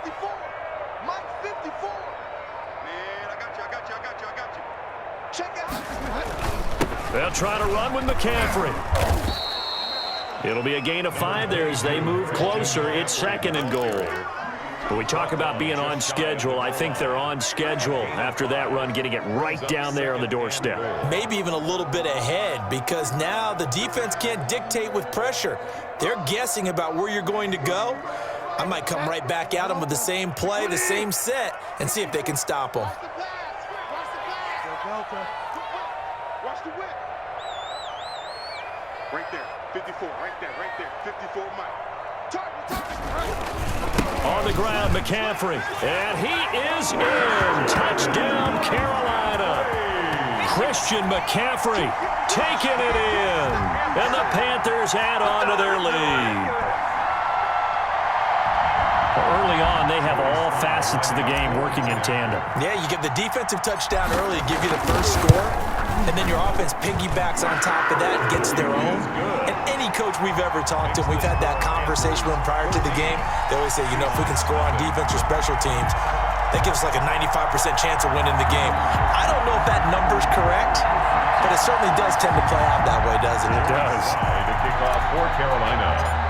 54. Mike 54. Man, I got you. Check out. They'll try to run with McCaffrey. It'll be a gain of 5 there as they move closer. It's 2nd and goal. But we talk about being on schedule. I think they're on schedule after that run, getting it right down there on the doorstep. Maybe even a little bit ahead, because now the defense can't dictate with pressure. They're guessing about where you're going to go. I might come right back at them with the same play, the same set, and see if they can stop them. Watch the whip. Right there. 54. Right there. 54 Mike. On the ground, McCaffrey. And he is in. Touchdown, Carolina. Christian McCaffrey taking it in. And the Panthers add on to their lead. Early on, they have all facets of the game working in tandem. Yeah, you get the defensive touchdown early to give you the first score, and then your offense piggybacks on top of that and gets their own. And any coach we've ever talked to, we've had that conversation with them prior to the game. They always say, if we can score on defense or special teams, that gives us like a 95% chance of winning the game. I don't know if that number's correct, but it certainly does tend to play out that way, doesn't it? It does. The kickoff for Carolina.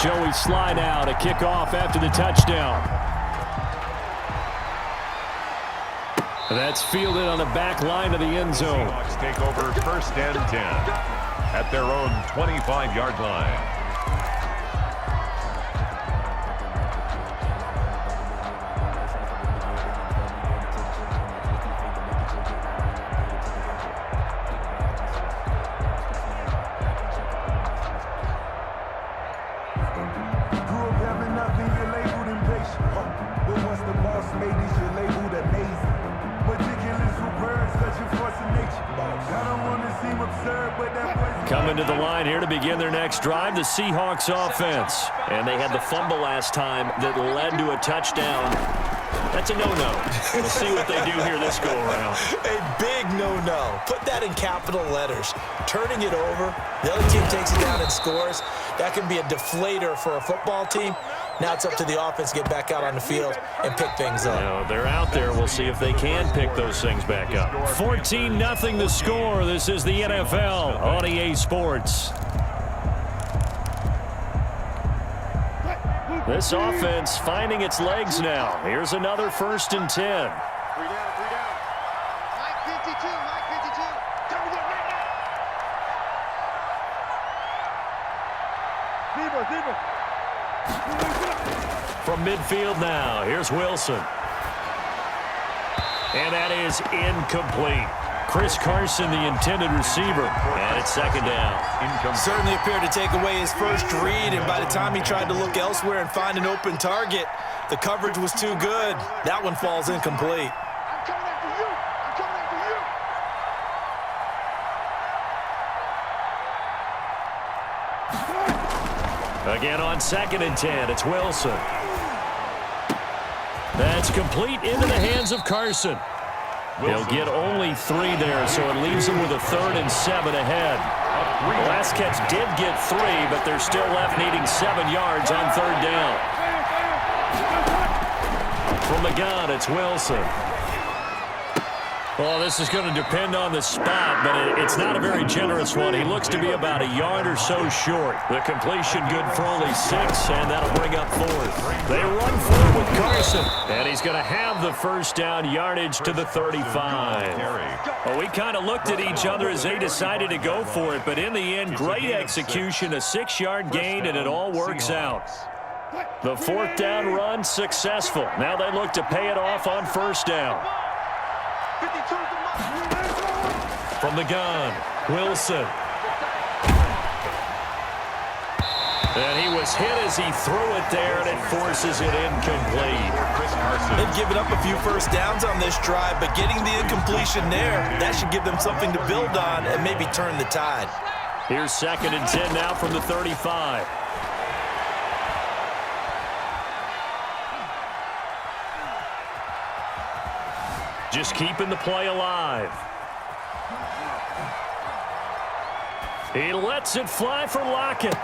Joey slide out, a kickoff after the touchdown. That's fielded on the back line of the end zone. Seahawks take over 1st and 10 at their own 25-yard line. Coming to the line here to begin their next drive, the Seahawks offense. And they had the fumble last time that led to a touchdown. That's a no-no. We'll see what they do here this go-around. A big no-no. Put that in capital letters. Turning it over, the other team takes it down and scores. That can be a deflator for a football team. Now it's up to the offense to get back out on the field and pick things up. Now, they're out there. We'll see if they can pick those things back up. 14-0 the score. This is the NFL on EA Sports. This offense finding its legs now. Here's another 1st and 10. 3 down. Mike 52. Cover that right now. From midfield now, here's Wilson. And that is incomplete. Chris Carson, the intended receiver, and it's 2nd down. Certainly appeared to take away his first read, and by the time he tried to look elsewhere and find an open target, the coverage was too good. That one falls incomplete. I'm coming after you. Again on 2nd and 10, it's Wilson. That's complete into the hands of Carson. He'll get only 3 there, so it leaves him with a 3rd and 7 ahead. The last catch did get 3, but they're still left needing 7 yards on 3rd down. From the gun, it's Wilson. Well, this is going to depend on the spot, but it's not a very generous one. He looks to be about a yard or so short. The completion good for only 6, and that'll bring up 4th. They run forward with Carson, and he's going to have the 1st down yardage to the 35. Well, we kind of looked at each other as they decided to go for it, but in the end, great execution, a 6-yard gain, and it all works out. The 4th down run successful. Now they look to pay it off on 1st down. From the gun, Wilson. And he was hit as he threw it there, and it forces it incomplete. They've given up a few 1st downs on this drive, but getting the incompletion there, that should give them something to build on and maybe turn the tide. Here's 2nd and 10 now from the 35. Just keeping the play alive. He lets it fly for Lockett.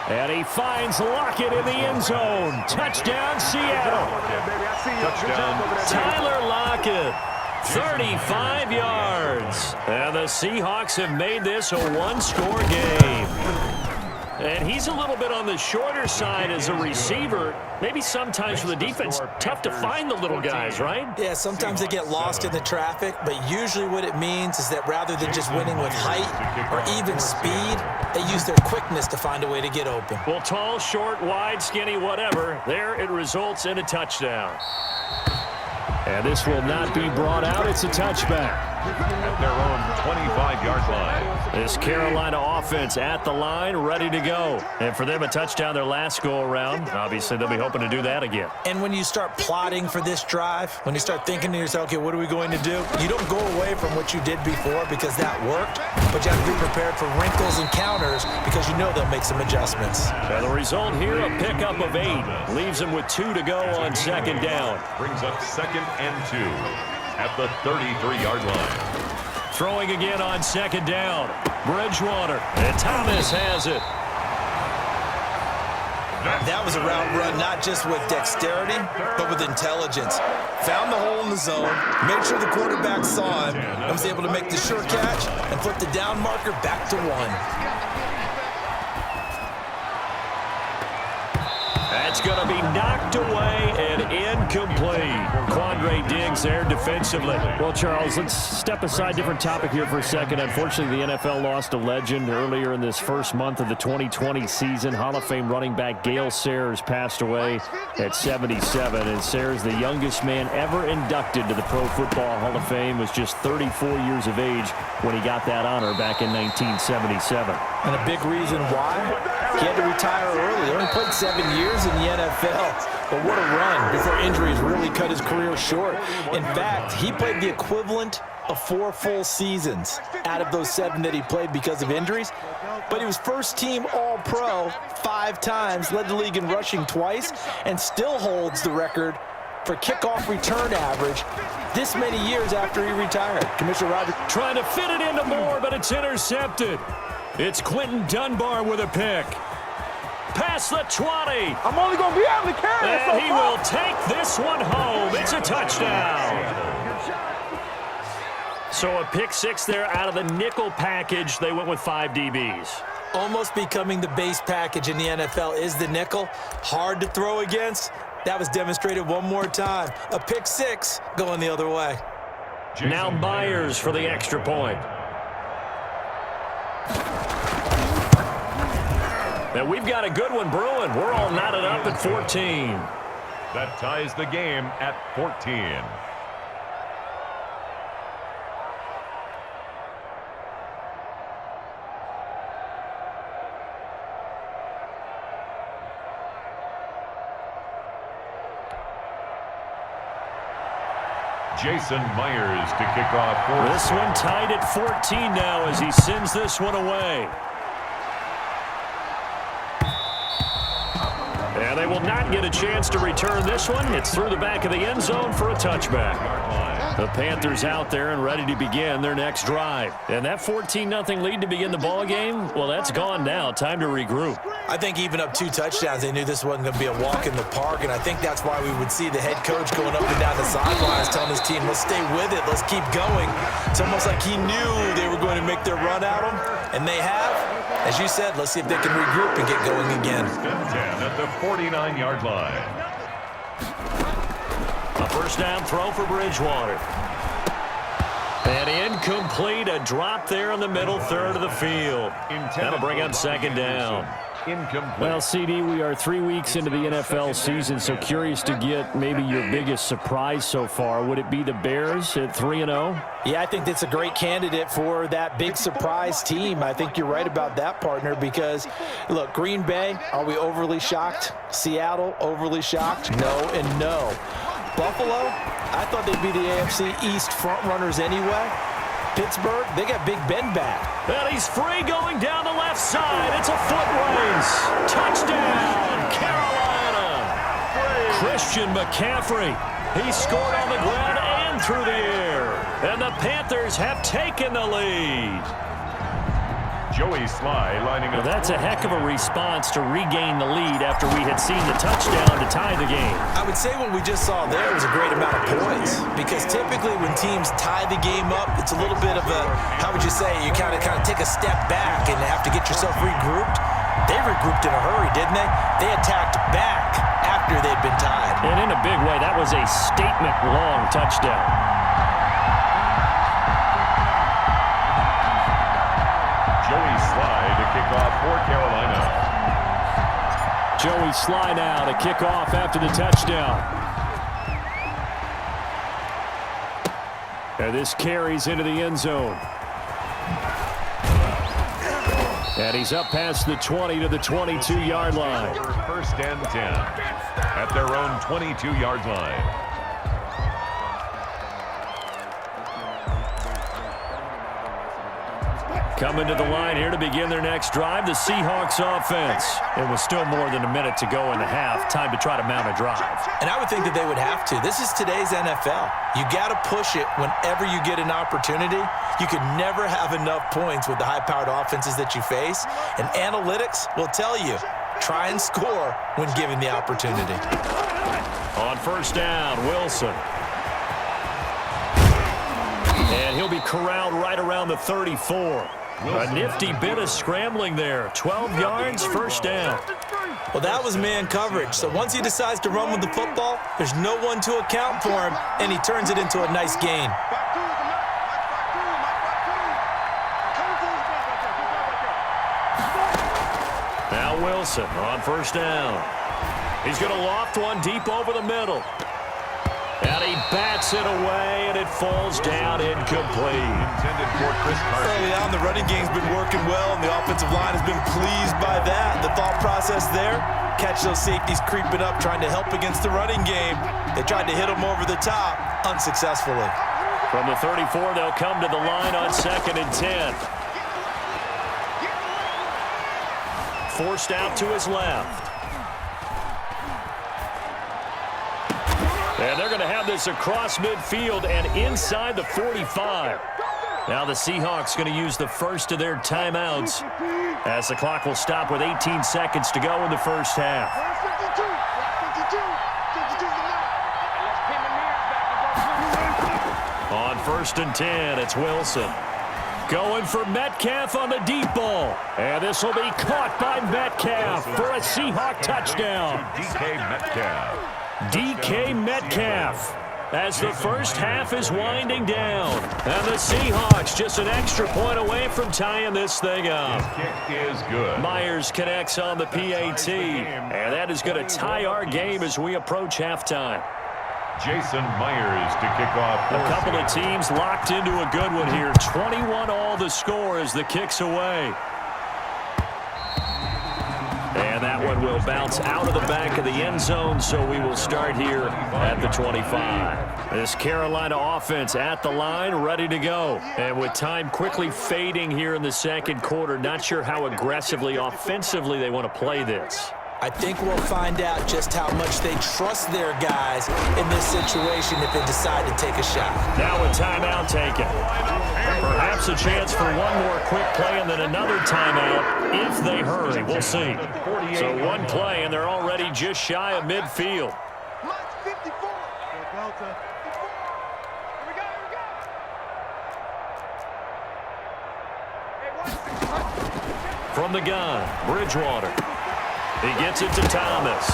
And he finds Lockett in the end zone. Touchdown, Seattle. Touchdown. Tyler Lockett, 35 yards. And the Seahawks have made this a one-score game. And he's a little bit on the shorter side as a receiver. Maybe sometimes for the defense, tough to find the little guys, right? Yeah, sometimes they get lost in the traffic, but usually what it means is that rather than just winning with height or even speed, they use their quickness to find a way to get open. Well, tall, short, wide, skinny, whatever, there it results in a touchdown. And this will not be brought out. It's a touchback. At their own 25-yard line. This Carolina offense at the line, ready to go. And for them, a touchdown their last go-around. Obviously, they'll be hoping to do that again. And when you start plotting for this drive, when you start thinking to yourself, okay, what are we going to do? You don't go away from what you did before because that worked, but you have to be prepared for wrinkles and counters because you know they'll make some adjustments. And the result here, a pickup of 8. Leaves them with 2 to go on second down. Brings up 2nd and 2 at the 33-yard line. Throwing again on second down. Bridgewater. And Thomas has it. That was a route run not just with dexterity, but with intelligence. Found the hole in the zone, made sure the quarterback saw him, and was able to make the sure catch and flip the down marker back to 1. That's going to be knocked away and incomplete. Quandre Diggs there defensively. Well, Charles, let's step aside different topic here for a second. Unfortunately, the NFL lost a legend earlier in this first month of the 2020 season. Hall of Fame running back Gale Sayers passed away at 77. And Sayers, the youngest man ever inducted to the Pro Football Hall of Fame, was just 34 years of age when he got that honor back in 1977. And a big reason why? He had to retire early. He only played 7 years in the NFL. But what a run before injuries really cut his career short. In fact, he played the equivalent of 4 full seasons out of those 7 that he played because of injuries. But he was first-team All-Pro 5 times, led the league in rushing twice, and still holds the record for kickoff return average this many years after he retired. Commissioner Rogers trying to fit it into Moore, but it's intercepted. It's Quentin Dunbar with a pick. Past the 20. I'm only going to be able to carry it. And he will take this one home. It's a touchdown. So a pick 6 there out of the nickel package. They went with 5 DBs. Almost becoming the base package in the NFL is the nickel. Hard to throw against. That was demonstrated one more time. A pick 6 going the other way. Now Myers for the extra point. And we've got a good one brewing. We're all knotted up at 14. That ties the game at 14. Jason Myers to kick off. This one tied at 14 now as he sends this one away. And they will not get a chance to return this one. It's through the back of the end zone for a touchback. The Panthers out there and ready to begin their next drive. And that 14-0 lead to begin the ball game, well, that's gone now. Time to regroup. I think even up 2 touchdowns, they knew this wasn't going to be a walk in the park, and I think that's why we would see the head coach going up and down the sidelines telling his team, let's stay with it, let's keep going. It's almost like he knew they were going to make their run at him, and they have. As you said, let's see if they can regroup and get going again. 10 at the 49-yard line. A first down throw for Bridgewater. And incomplete, a drop there in the middle third of the field. That'll bring up second down. Incomplete. Well, CD, we are 3 weeks into the NFL season, so curious to get maybe your biggest surprise so far. Would it be the Bears at 3-0? Yeah, I think that's a great candidate for that big surprise team. I think you're right about that, partner, because, look, Green Bay, are we overly shocked? Seattle, overly shocked? No and no. Buffalo, I thought they'd be the AFC East front runners anyway. Pittsburgh, they got Big Ben back. And he's free going down the left side. It's a foot race. Touchdown, Carolina. Christian McCaffrey. He scored on the ground and through the air. And the Panthers have taken the lead. Joey Sly lining Well, up. that's a heck of a response to regain the lead after we had seen the touchdown to tie the game. I would say what we just saw there was a great amount of points, because typically when teams tie the game up, it's a little bit of a, how would you say, you kind of take a step back and have to get yourself regrouped. They regrouped in a hurry, didn't they? They attacked back after they'd been tied. And in a big way, that was a statement-long touchdown. Joey Sly to kick off for Carolina. Joey Sly now to kick off after the touchdown. And this carries into the end zone. And he's up past the 20 to the 22-yard line. First and 10 at their own 22-yard line. Coming to the line here to begin their next drive, the Seahawks offense. It was still more than a minute to go in the half. Time to try to mount a drive. And I would think that they would have to. This is today's NFL. You got to push it whenever you get an opportunity. You could never have enough points with the high-powered offenses that you face. And analytics will tell you, try and score when given the opportunity. On first down, Wilson. And he'll be corralled right around the 34. A nifty bit of scrambling there. 12 yards, first down. Well, that was man coverage. So once he decides to run with the football, there's no one to account for him, and he turns it into a nice gain. Now Wilson on first down. He's going to loft one deep over the middle. And he bats it away, and it falls down incomplete. Intended for Chris Carson. Early on, the running game's been working well, and the offensive line has been pleased by that. The thought process there, catch those safeties creeping up, trying to help against the running game. They tried to hit them over the top, unsuccessfully. From the 34, they'll come to the line on 2nd and 10. Forced out to his left. And they're going to have this across midfield and inside the 45. Now the Seahawks going to use the first of their timeouts as the clock will stop with 18 seconds to go in the first half. On 1st and 10, it's Wilson. Going for Metcalf on the deep ball. And this will be caught by Metcalf for a Seahawk touchdown. DK Metcalf. DK Metcalf as the first half is winding down. And the Seahawks just an extra point away from tying this thing up. His kick is good. Myers connects on the PAT. And that is going to tie our game as we approach halftime. Jason Myers to kick off. A couple of teams locked into a good one here. 21 all the score as the kick's away. And that one will bounce out of the back of the end zone, so we will start here at the 25. This Carolina offense at the line, ready to go. And with time quickly fading here in the second quarter, not sure how aggressively, offensively they want to play this. I think we'll find out just how much they trust their guys in this situation if they decide to take a shot. Now a timeout taken. Perhaps a chance for one more quick play and then another timeout if they hurry. We'll see. So one play, and they're already just shy of midfield. From the gun, Bridgewater. He gets it to Thomas.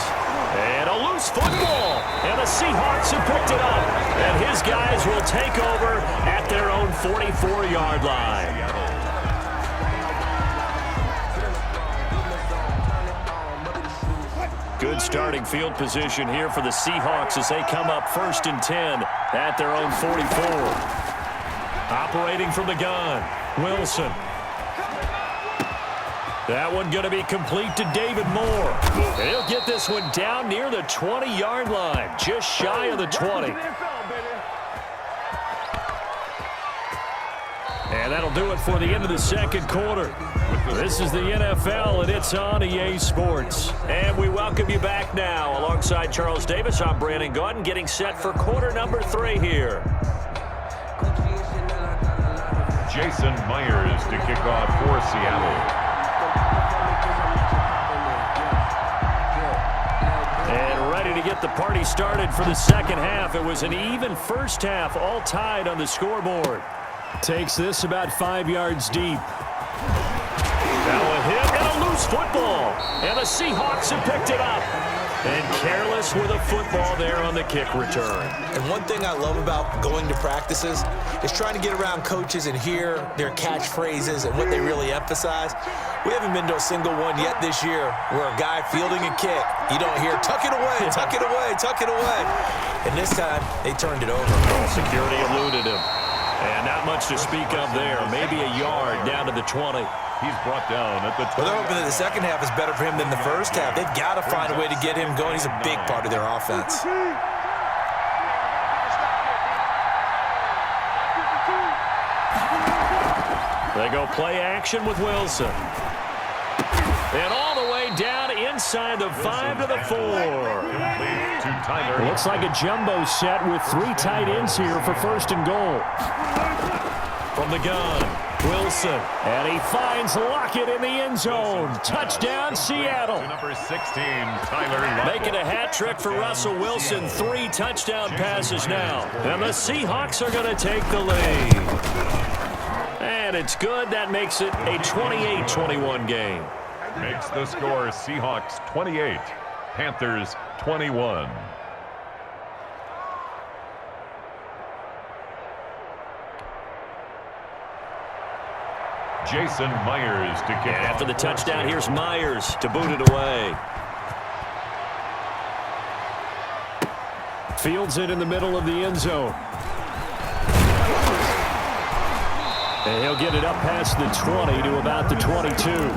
And a loose football. And the Seahawks have picked it up. And his guys will take over at their own 44-yard line. Good starting field position here for the Seahawks as they come up 1st and 10 at their own 44. Operating from the gun, Wilson. That one going to be complete to David Moore. And he'll get this one down near the 20-yard line, just shy of the 20. And that'll do it for the end of the second quarter. This is the NFL, and it's on EA Sports. And we welcome you back now. Alongside Charles Davis, I'm Brandon Gaudin, getting set for quarter number 3 here. Jason Myers to kick off for Seattle. And ready to get the party started for the second half. It was an even first half, all tied on the scoreboard. Takes this about 5 yards deep. Now a hit and a loose football. And the Seahawks have picked it up. And careless with a football there on the kick return. And one thing I love about going to practices is trying to get around coaches and hear their catchphrases and what they really emphasize. We haven't been to a single one yet this year where a guy fielding a kick, you don't hear, tuck it away, tuck it away, tuck it away. And this time, they turned it over. Security eluded him. And not much to speak of there. Maybe a yard down to the 20. He's brought down at the 20. Well, they're hoping that the second half is better for him than the first half. They've got to find a way to get him going. He's a big part of their offense. They go play action with Wilson. And all the way down inside the 5 to the 4. Looks like a jumbo set with 3 tight ends here for first and goal. From the gun, Wilson. And he finds Lockett in the end zone. Touchdown, Seattle. Number 16, Tyler Lockett. Making a hat trick for Russell Wilson. 3 touchdown passes now. And the Seahawks are going to take the lead. And it's good. That makes it a 28-21 game. Makes the score Seahawks 28, Panthers 21. Jason Myers to kick off. After the touchdown, here's Myers to boot it away. Fields it in the middle of the end zone. And he'll get it up past the 20 to about the 22.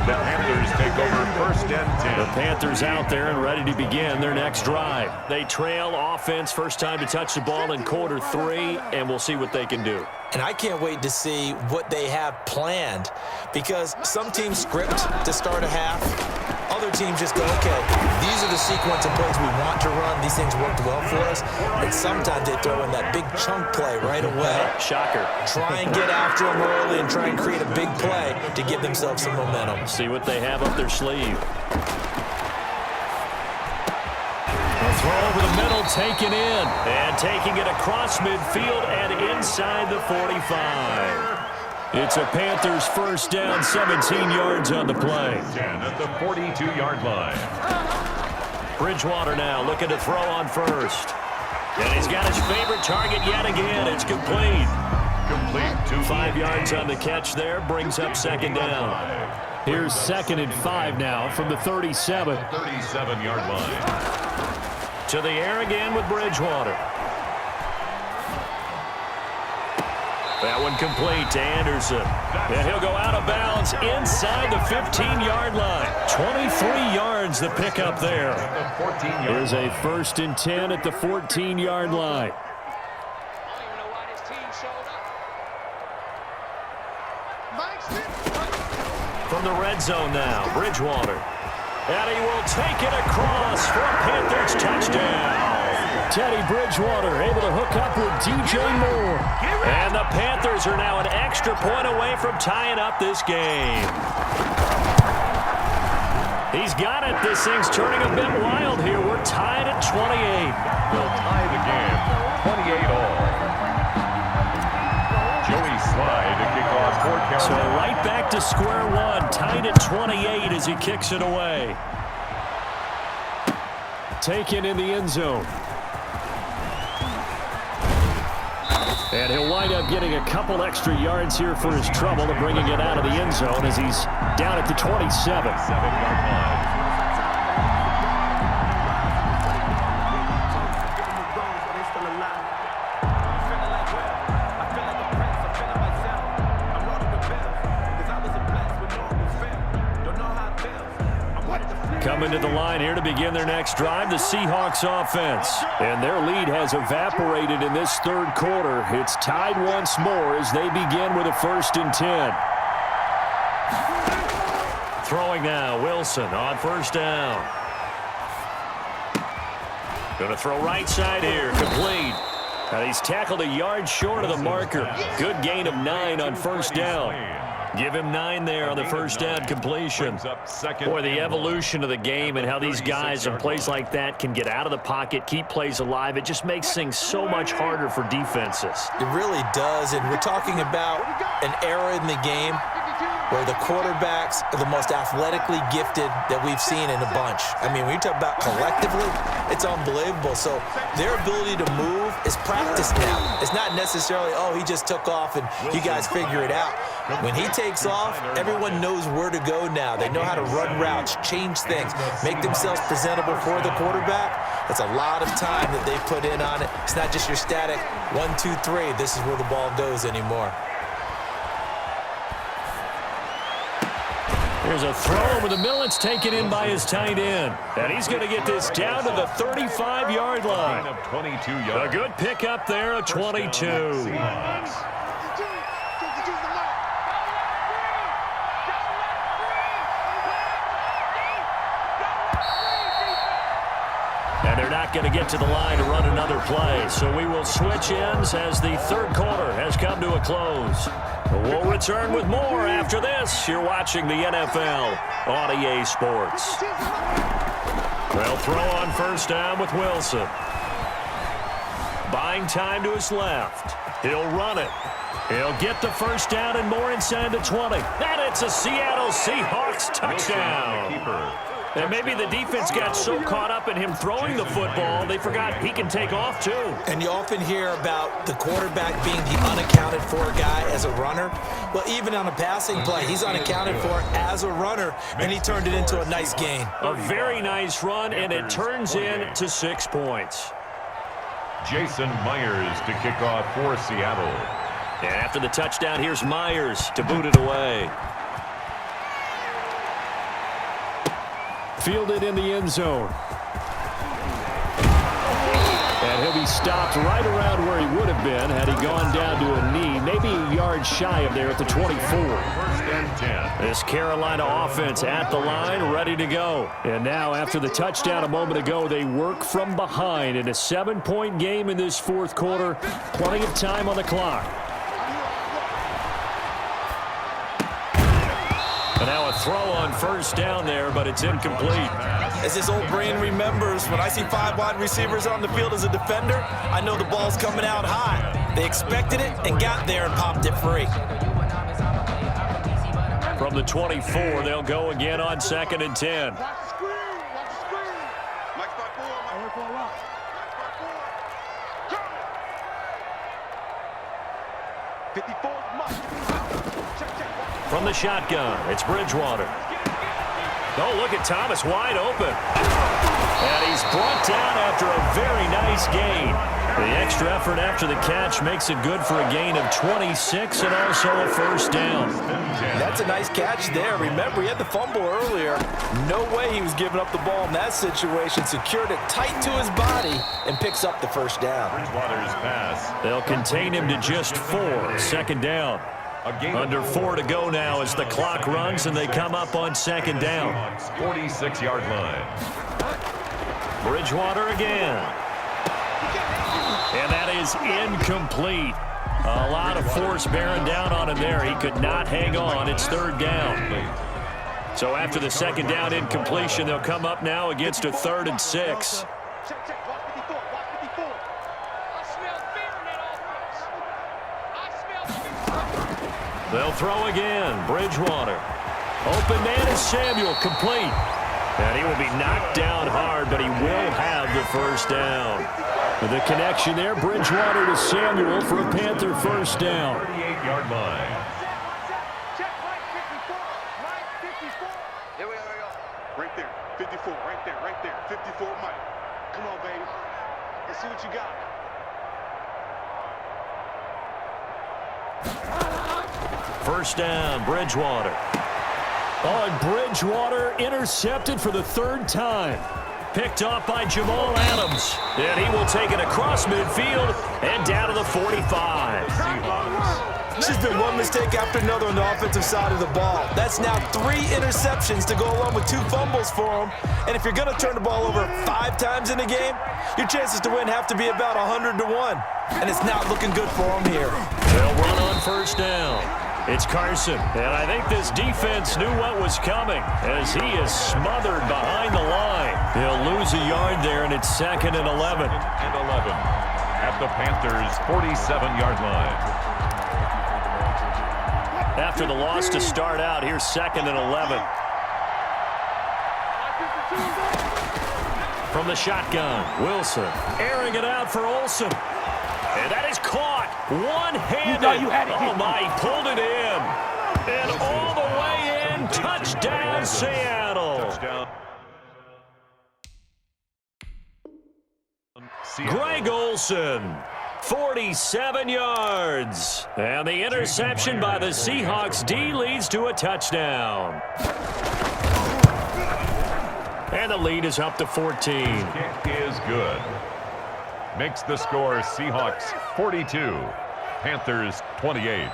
The Panthers take over first and 10. The Panthers out there and ready to begin their next drive. They trail offense, first time to touch the ball in quarter 3, and we'll see what they can do. And I can't wait to see what they have planned, because some teams script to start a half. Other teams just go, okay, these are the sequence of plays we want to run. These things worked well for us. And sometimes they throw in that big chunk play right away. Shocker. Try and get after them early and try and create a big play to give themselves some momentum. See what they have up their sleeve. A throw over the middle, taken in. And taking it across midfield and inside the 45. It's a Panthers first down, 17 yards on the play. 10 at the 42-yard line. Bridgewater now looking to throw on first. And he's got his favorite target yet again. It's complete. Complete to 5 yards on the catch there, brings up second down. Here's 2nd and 5 now from the 37. 37-yard line. To the air again with Bridgewater. That one complete to Anderson. And he'll go out of bounds inside the 15-yard line. 23 yards the pickup there. Here's a 1st and 10 at the 14-yard line. From the red zone now, Bridgewater. And he will take it across for a Panthers touchdown. Teddy Bridgewater able to hook up with DJ Moore. And the Panthers are now an extra point away from tying up this game. He's got it. This thing's turning a bit wild here. We're tied at 28. They'll tie the game 28 all. Joey Slye to kick off for Carolina. So right back to square one, tied at 28 as he kicks it away. Taken in the end zone. And he'll wind up getting a couple extra yards here for his trouble and bringing it out of the end zone as he's down at the 27. 7-yard line. Coming to the line here to begin their next drive, the Seahawks offense. And their lead has evaporated in this third quarter. It's tied once more as they begin with a 1st and 10. Throwing now, Wilson on first down. Going to throw right side here, complete. And he's tackled a yard short of the marker. Good gain of 9 on first down. Give him 9 there on the first down completion. Boy, the evolution of the game and how these guys in plays like that can get out of the pocket, keep plays alive, it just makes things so much harder for defenses. It really does, and we're talking about an era in the game where the quarterbacks are the most athletically gifted that we've seen in a bunch. I mean, when you talk about collectively, it's unbelievable. So their ability to move is practiced now. It's not necessarily, oh, he just took off and you guys figure it out. When he takes off, everyone knows where to go now. They know how to run routes, change things, make themselves presentable for the quarterback. That's a lot of time that they put in on it. It's not just your static 1, 2, 3. This is where the ball goes anymore. Here's a throw over the middle. It's taken in by his tight end. And he's going to get this down to the 35-yard line. A good pickup there, a 22. And they're not going to get to the line to run another play. So we will switch ends as the third quarter has come to a close. We'll return with more after this. You're watching the NFL on EA Sports. They'll throw on first down with Wilson. Buying time to his left. He'll run it. He'll get the first down and more inside the 20. And it's a Seattle Seahawks touchdown. And maybe the defense got so caught up in him throwing the football, they forgot he can take off too. And you often hear about the quarterback being the unaccounted for guy as a runner. Well, even on a passing play, he's unaccounted for as a runner, and he turned it into a nice gain. A very nice run, and it turns into 6 points. Jason Myers to kick off for Seattle. And after the touchdown, here's Myers to boot it away. Fielded in the end zone. And he'll be stopped right around where he would have been had he gone down to a knee, maybe a yard shy of there at the 24. First and 10. This Carolina offense at the line, ready to go. And now, after the touchdown a moment ago, they work from behind in a 7-point game in this fourth quarter. Plenty of time on the clock. And now a throw on first down there, but it's incomplete. As his old brain remembers, when I see 5 wide receivers on the field as a defender, I know the ball's coming out high. They expected it and got there and popped it free. From the 24, they'll go again on 2nd and 10. From the shotgun, it's Bridgewater. Oh, look at Thomas wide open. And he's brought down after a very nice gain. The extra effort after the catch makes it good for a gain of 26 and also a first down. That's a nice catch there. Remember, he had the fumble earlier. No way he was giving up the ball in that situation. Secured it tight to his body and picks up the first down. Bridgewater's pass. They'll contain him to just 4. 2nd down. Under 4 to go now as the clock runs and they come up on 2nd down. 46-yard line. Bridgewater again. And that is incomplete. A lot of force bearing down on him there. He could not hang on. It's 3rd down. So after the 2nd down incompletion, they'll come up now against a 3rd and 6. They'll throw again. Bridgewater. Open man is Samuel. Complete. And he will be knocked down hard, but he will have the first down. The connection there, Bridgewater to Samuel for a Panther first down. 38-yard line. Here we go. Right there. 54. Right there. 54, Mike. Come on, baby. Let's see what you got. First down, Bridgewater. Oh, and Bridgewater intercepted for the 3rd time. Picked off by Jamal Adams. And he will take it across midfield and down to the 45. It's just been one mistake after another on the offensive side of the ball. That's now 3 interceptions to go along with 2 fumbles for him. And if you're going to turn the ball over 5 times in a game, your chances to win have to be about 100 to 1. And it's not looking good for him here. They'll run on first down. It's Carson, and I think this defense knew what was coming as he is smothered behind the line. He'll lose a yard there, and it's 2nd and 11. At the Panthers' 47-yard line. After the loss to start out, here's 2nd and 11. From the shotgun, Wilson airing it out for Olsen. And that is caught one-handed. Oh, my, he pulled it in. And all the way in, touchdown, Seattle. Greg Olsen, 47 yards. And the interception by the Seahawks D leads to a touchdown. And the lead is up to 14. Kick is good. Makes the score Seahawks 42, Panthers 28.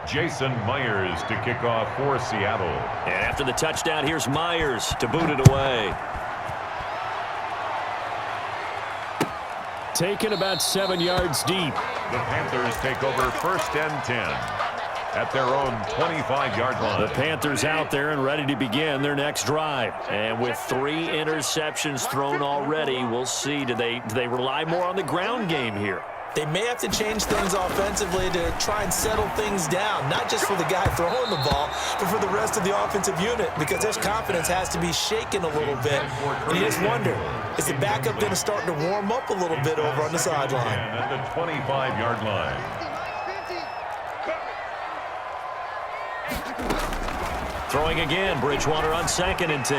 Jason Myers to kick off for Seattle. And after the touchdown, here's Myers to boot it away. Taken about 7 yards deep. The Panthers take over 1st and 10 at their own 25-yard line. The Panthers out there and ready to begin their next drive. And with 3 interceptions thrown already, we'll see. Do they rely more on the ground game here? They may have to change things offensively to try and settle things down, not just for the guy throwing the ball, but for the rest of the offensive unit, because their confidence has to be shaken a little bit. And you just wonder, is the backup going to start to warm up a little bit over on the sideline? At the 25-yard line. Throwing again, Bridgewater on 2nd and 10.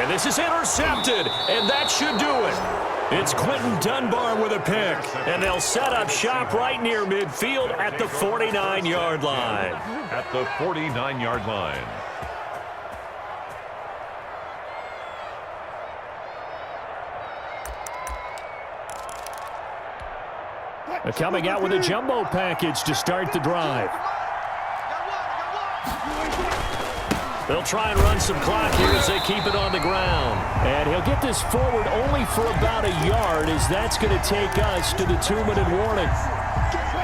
And this is intercepted, and that should do it. It's Quentin Dunbar with a pick, and they'll set up shop right near midfield at the 49-yard line. At the 49-yard line. Coming out with a jumbo package to start the drive. They'll try and run some clock here as they keep it on the ground. And he'll get this forward only for about a yard, as that's going to take us to the 2-minute warning.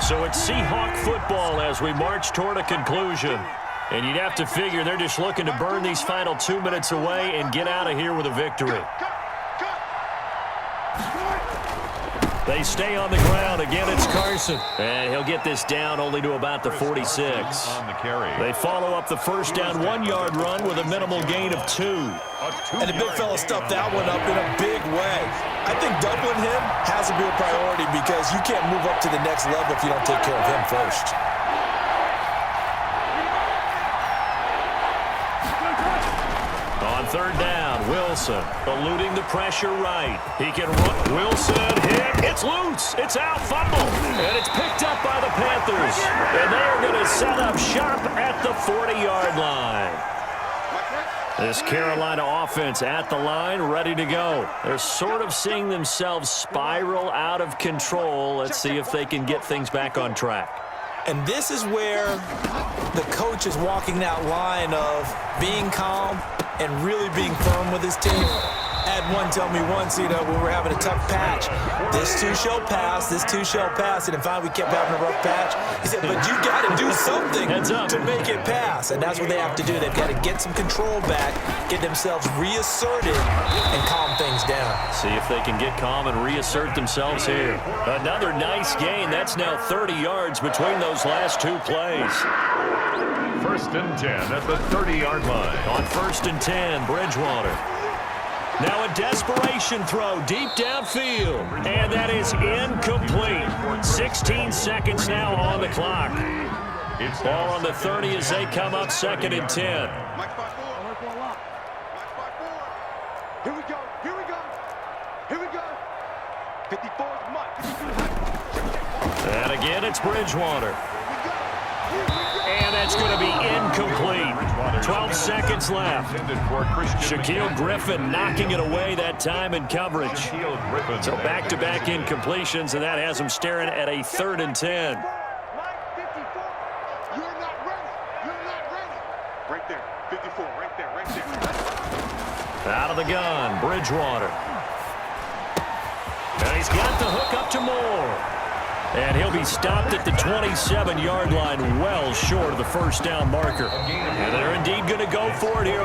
So it's Seahawk football as we march toward a conclusion. And you'd have to figure they're just looking to burn these final 2 minutes away and get out of here with a victory. They stay on the ground. Again, it's Carson. And he'll get this down only to about the 46. On the carry. They follow up the first down 1-yard run with a minimal gain of 2. And the big fella stuffed that one up in a big way. I think doubling him has to be a priority because you can't move up to the next level if you don't take care of him first. On 3rd down, Wilson eluding the pressure right. He can run. Wilson hit. It's loose. It's out. Fumble. And it's picked up by the Panthers. And they are going to set up shop at the 40-yard line. This Carolina offense at the line, ready to go. They're sort of seeing themselves spiral out of control. Let's see if they can get things back on track. And this is where the coach is walking that line of being calm and really being firm with his team. Had one tell me once, when we were having a tough patch, this too shall pass, this too shall pass. And finally we kept having a rough patch. He said, but you got to do something to make it pass. And that's what they have to do. They've got to get some control back, get themselves reasserted, and calm things down. See if they can get calm and reassert themselves here. Another nice gain. That's now 30 yards between those last 2 plays. 1st and 10 at the 30-yard line. On 1st and 10, Bridgewater. Now a desperation throw deep downfield. And that is incomplete. 16 seconds now on the clock. It's ball on the 30 as they come up 2nd and 10. Here we go. Here we go. Here we go. 54 is Mike. And again, it's Bridgewater. And that's going to be incomplete. 12 seconds left. Shaquille Griffin knocking it away that time in coverage. So back-to-back incompletions, and that has him staring at a 3rd and 10. Right there, 54, right there, right there. Out of the gun, Bridgewater. And he's got the hook up to Moore. And he'll be stopped at the 27-yard line, well short of the first down marker. And they're indeed going to go for it here on